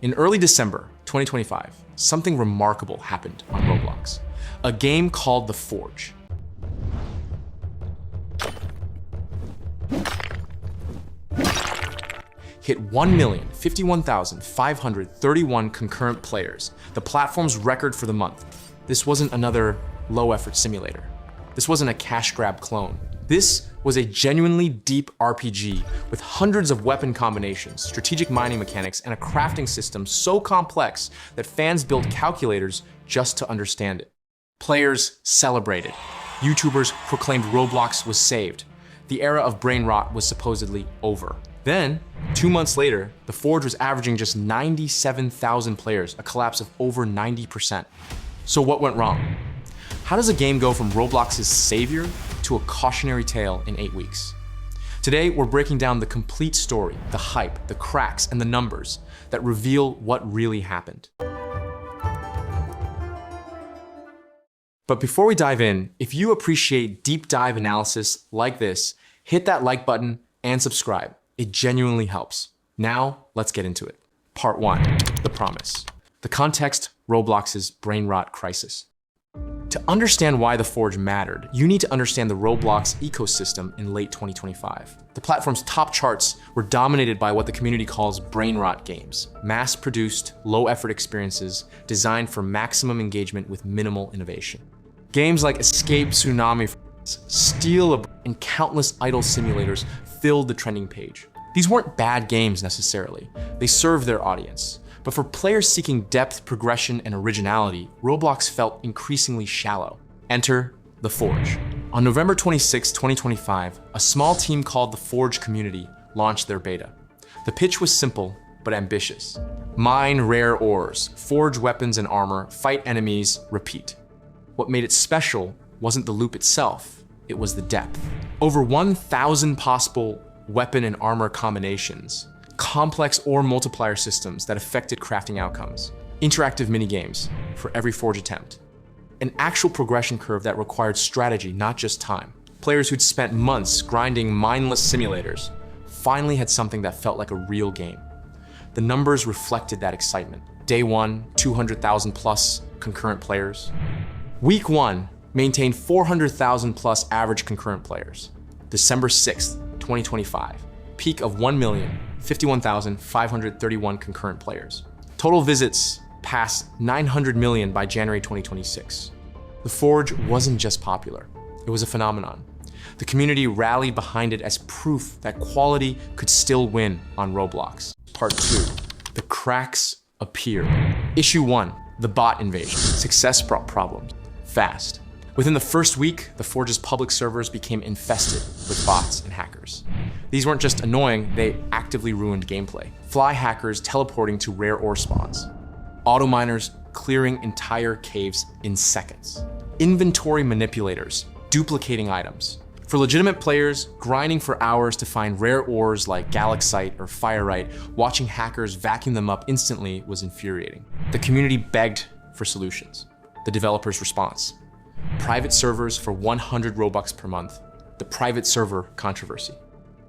In early December 2025, something remarkable happened on Roblox. A game called The Forge. Hit 1,051,531 concurrent players, the platform's record for the month. This wasn't another low-effort simulator. This wasn't a cash grab clone. This was a genuinely deep RPG with hundreds of weapon combinations, strategic mining mechanics, and a crafting system so complex that fans built calculators just to understand it. Players celebrated. YouTubers proclaimed Roblox was saved. The era of brain rot was supposedly over. Then, 2 months later, The Forge was averaging just 97,000 players, a collapse of over 90%. So what went wrong? How does a game go from Roblox's savior to a cautionary tale in 8 weeks? Today, we're breaking down the complete story, the hype, the cracks, and the numbers that reveal what really happened. But before we dive in, if you appreciate deep dive analysis like this, hit that like button and subscribe. It genuinely helps. Now, let's get into it. Part 1, the promise. The context, Roblox's brain rot crisis. To understand why The Forge mattered, you need to understand the Roblox ecosystem in late 2025. The platform's top charts were dominated by what the community calls brain rot games, mass-produced, low-effort experiences designed for maximum engagement with minimal innovation. Games like Escape Tsunami, Steal, and countless idle simulators filled the trending page. These weren't bad games necessarily. They served their audience. But for players seeking depth, progression, and originality, Roblox felt increasingly shallow. Enter The Forge. On November 26, 2025, a small team called The Forge Community launched their beta. The pitch was simple, but ambitious. Mine rare ores, forge weapons and armor, fight enemies, repeat. What made it special wasn't the loop itself, it was the depth. Over 1,000 possible weapon and armor combinations, complex ore multiplier systems that affected crafting outcomes, interactive minigames for every forge attempt, an actual progression curve that required strategy, not just time. Players who'd spent months grinding mindless simulators finally had something that felt like a real game. The numbers reflected that excitement. Day 1, 200,000 plus concurrent players. Week 1 maintained 400,000 plus average concurrent players. December 6th, 2025, peak of 1,051,531 concurrent players. Total visits passed 900 million by January 2026. The Forge wasn't just popular, it was a phenomenon. The community rallied behind it as proof that quality could still win on Roblox. Part 2, the cracks appear. Issue 1, the bot invasion. Success brought problems, fast. Within the first week, The Forge's public servers became infested with bots and hackers. These weren't just annoying, they actively ruined gameplay. Fly hackers teleporting to rare ore spawns. Auto miners clearing entire caves in seconds. Inventory manipulators duplicating items. For legitimate players, grinding for hours to find rare ores like galaxite or firite, watching hackers vacuum them up instantly was infuriating. The community begged for solutions. The developers' response: private servers for 100 Robux per month, the private server controversy.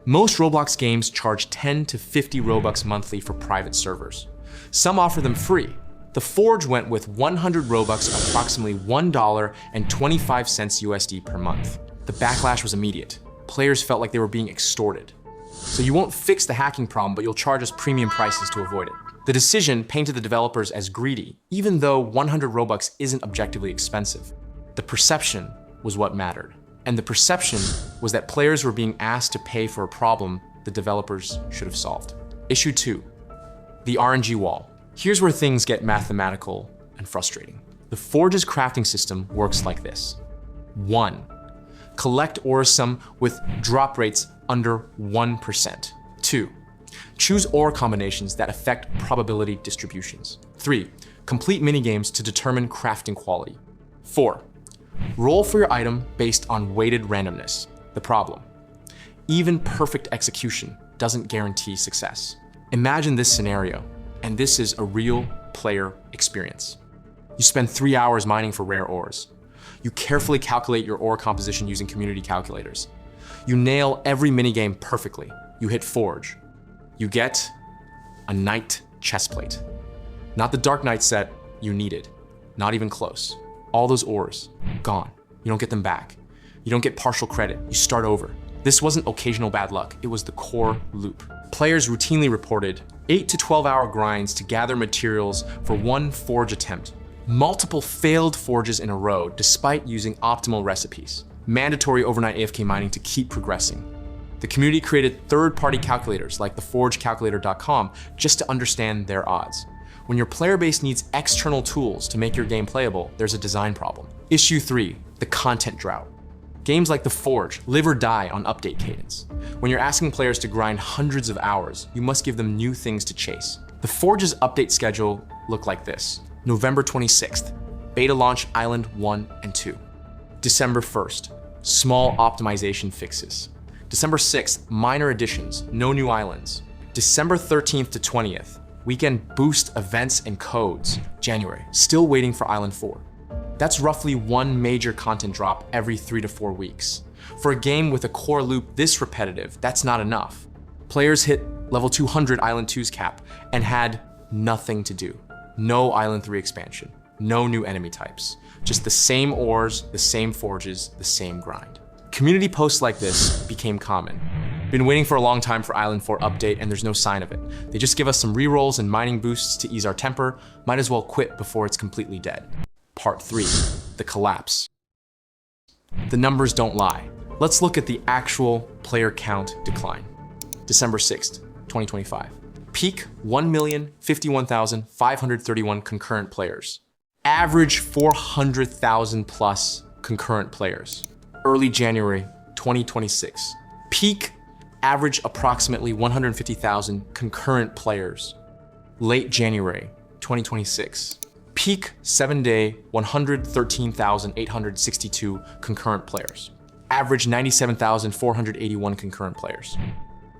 Most Roblox games charge 10 to 50 Robux monthly for private servers. Some offer them free. The Forge went with 100 Robux, approximately $1.25 USD per month. The backlash was immediate. Players felt like they were being extorted. So you won't fix the hacking problem, but you'll charge us premium prices to avoid it. The decision painted the developers as greedy, even though 100 Robux isn't objectively expensive. The perception was what mattered. And the perception was that players were being asked to pay for a problem the developers should have solved. Issue 2, the RNG wall. Here's where things get mathematical and frustrating. The Forge's crafting system works like this. 1, collect ore sum with drop rates under 1%. 2, choose ore combinations that affect probability distributions. 3, complete minigames to determine crafting quality. 4, roll for your item based on weighted randomness. The problem: even perfect execution doesn't guarantee success. Imagine this scenario, and this is a real player experience. You spend 3 hours mining for rare ores. You carefully calculate your ore composition using community calculators. You nail every minigame perfectly. You hit Forge. You get a knight chestplate. Not the Dark Knight set you needed. Not even close. All those ores, gone. You don't get them back. You don't get partial credit. You start over. This wasn't occasional bad luck. It was the core loop. Players routinely reported 8 to 12-hour grinds to gather materials for one forge attempt. Multiple failed forges in a row despite using optimal recipes. Mandatory overnight AFK mining to keep progressing. The community created third-party calculators like theforgecalculator.com just to understand their odds. When your player base needs external tools to make your game playable, there's a design problem. Issue 3, the content drought. Games like The Forge live or die on update cadence. When you're asking players to grind hundreds of hours, you must give them new things to chase. The Forge's update schedule looked like this. November 26th, beta launch Island 1 and 2. December 1st, small optimization fixes. December 6th, minor additions, no new islands. December 13th to 20th, weekend boost events and codes. January, still waiting for Island 4. That's roughly one major content drop every 3 to 4 weeks. For a game with a core loop this repetitive, that's not enough. Players hit level 200 Island 2's cap and had nothing to do. No Island 3 expansion, no new enemy types. Just the same ores, the same forges, the same grind. Community posts like this became common. Been waiting for a long time for Island 4 update and there's no sign of it. They just give us some rerolls and mining boosts to ease our temper. Might as well quit before it's completely dead. Part 3, the collapse. The numbers don't lie. Let's look at the actual player count decline. December 6th, 2025. Peak 1,051,531 concurrent players. Average 400,000 plus concurrent players. Early January 2026. Peak average approximately 150,000 concurrent players. Late January 2026. Peak 7-day 113,862 concurrent players. Average 97,481 concurrent players.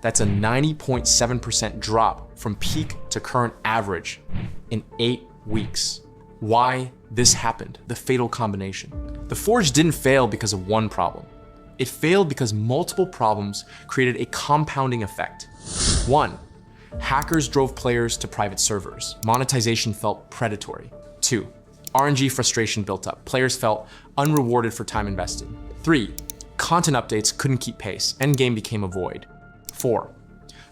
That's a 90.7% drop from peak to current average in 8 weeks. Why this happened, the fatal combination. The Forge didn't fail because of one problem. It failed because multiple problems created a compounding effect. 1. Hackers drove players to private servers. Monetization felt predatory. 2. RNG frustration built up. Players felt unrewarded for time invested. 3. Content updates couldn't keep pace. Endgame became a void. 4.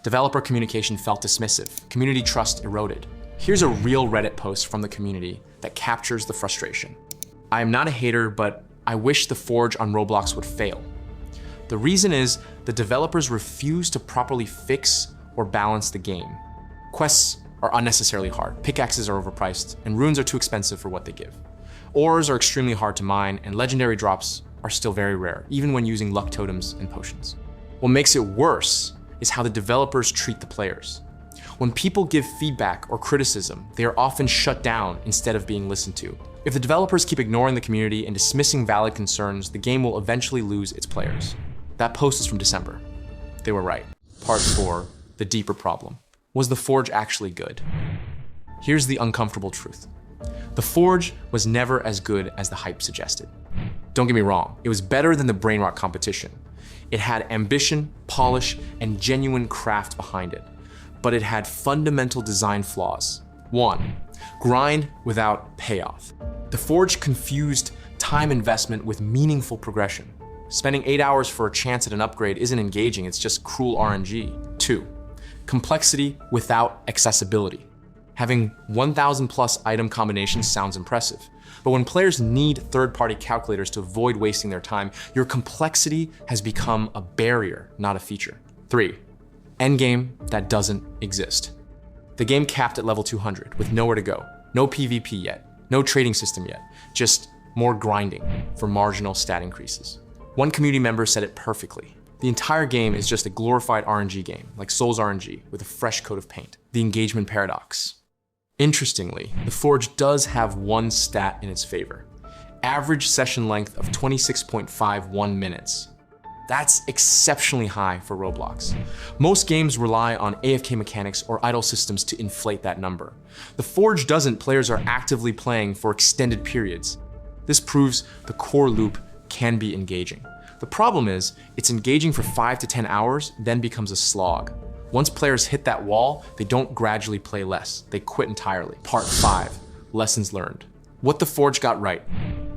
Developer communication felt dismissive. Community trust eroded. Here's a real Reddit post from the community that captures the frustration. I am not a hater, but I wish the Forge on Roblox would fail. The reason is the developers refuse to properly fix or balance the game. Quests are unnecessarily hard, pickaxes are overpriced, and runes are too expensive for what they give. Ores are extremely hard to mine, and legendary drops are still very rare, even when using luck totems and potions. What makes it worse is how the developers treat the players. When people give feedback or criticism, they are often shut down instead of being listened to. If the developers keep ignoring the community and dismissing valid concerns, the game will eventually lose its players. That post is from December. They were right. Part 4, the deeper problem. Was the Forge actually good? Here's the uncomfortable truth. The Forge was never as good as the hype suggested. Don't get me wrong, it was better than the brainrot competition. It had ambition, polish, and genuine craft behind it. But it had fundamental design flaws. 1. Grind without payoff. The Forge confused time investment with meaningful progression. Spending 8 hours for a chance at an upgrade isn't engaging, it's just cruel RNG. 2. Complexity without accessibility. Having 1,000 plus item combinations sounds impressive, but when players need third-party calculators to avoid wasting their time, your complexity has become a barrier, not a feature. 3. Endgame that doesn't exist. The game capped at level 200 with nowhere to go. No PvP yet, no trading system yet, just more grinding for marginal stat increases. One community member said it perfectly. The entire game is just a glorified RNG game, like Souls RNG, with a fresh coat of paint. The engagement paradox. Interestingly, the Forge does have one stat in its favor. Average session length of 26.51 minutes. That's exceptionally high for Roblox. Most games rely on AFK mechanics or idle systems to inflate that number. The Forge doesn't. Players are actively playing for extended periods. This proves the core loop can be engaging. The problem is, it's engaging for 5 to 10 hours, then becomes a slog. Once players hit that wall, they don't gradually play less. They quit entirely. Part 5, lessons learned. What the Forge got right.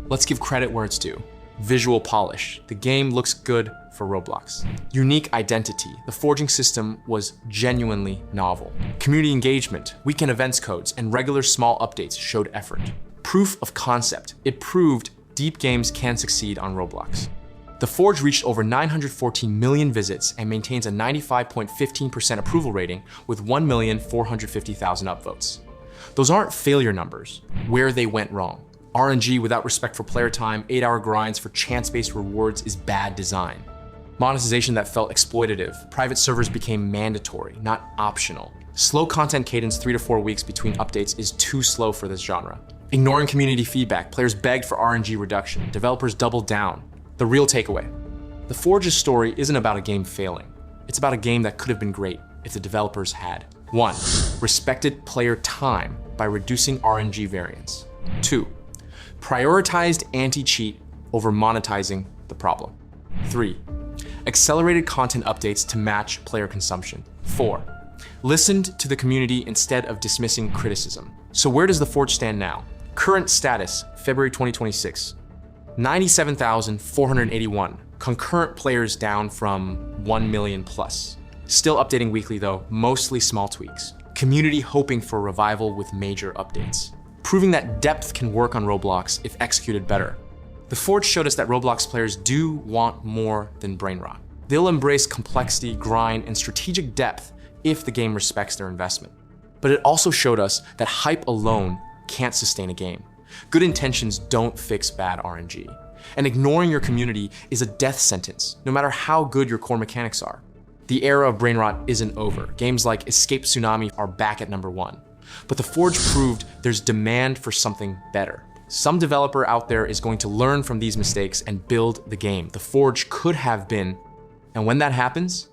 Let's give credit where it's due. Visual polish. The game looks good for Roblox. Unique identity. The forging system was genuinely novel. Community engagement, weekend events codes, and regular small updates showed effort. Proof of concept. It proved deep games can succeed on Roblox. The Forge reached over 914 million visits and maintains a 95.15% approval rating with 1,450,000 upvotes. Those aren't failure numbers, where they went wrong. RNG without respect for player time, 8-hour grinds for chance-based rewards is bad design. Monetization that felt exploitative. Private servers became mandatory, not optional. Slow content cadence 3 to 4 weeks between updates is too slow for this genre. Ignoring community feedback, players begged for RNG reduction. Developers doubled down. The real takeaway. The Forge's story isn't about a game failing. It's about a game that could have been great if the developers had. 1. Respected player time by reducing RNG variance. 2. Prioritized anti-cheat over monetizing the problem. 3. Accelerated content updates to match player consumption. 4. Listened to the community instead of dismissing criticism. So where does the Forge stand now? Current status, February 2026. 97,481. Concurrent players down from 1 million plus. Still updating weekly though, mostly small tweaks. Community hoping for revival with major updates. Proving that depth can work on Roblox if executed better. The Forge showed us that Roblox players do want more than brain rot. They'll embrace complexity, grind, and strategic depth if the game respects their investment. But it also showed us that hype alone can't sustain a game. Good intentions don't fix bad RNG. And ignoring your community is a death sentence, no matter how good your core mechanics are. The era of brain rot isn't over. Games like Escape Tsunami are back at #1. But the Forge proved there's demand for something better. Some developer out there is going to learn from these mistakes and build the game the Forge could have been. And when that happens,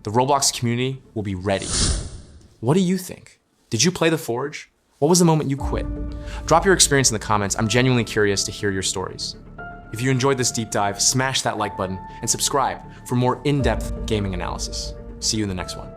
the Roblox community will be ready. What do you think? Did you play the Forge? What was the moment you quit? Drop your experience in the comments. I'm genuinely curious to hear your stories. If you enjoyed this deep dive, smash that like button and subscribe for more in-depth gaming analysis. See you in the next one.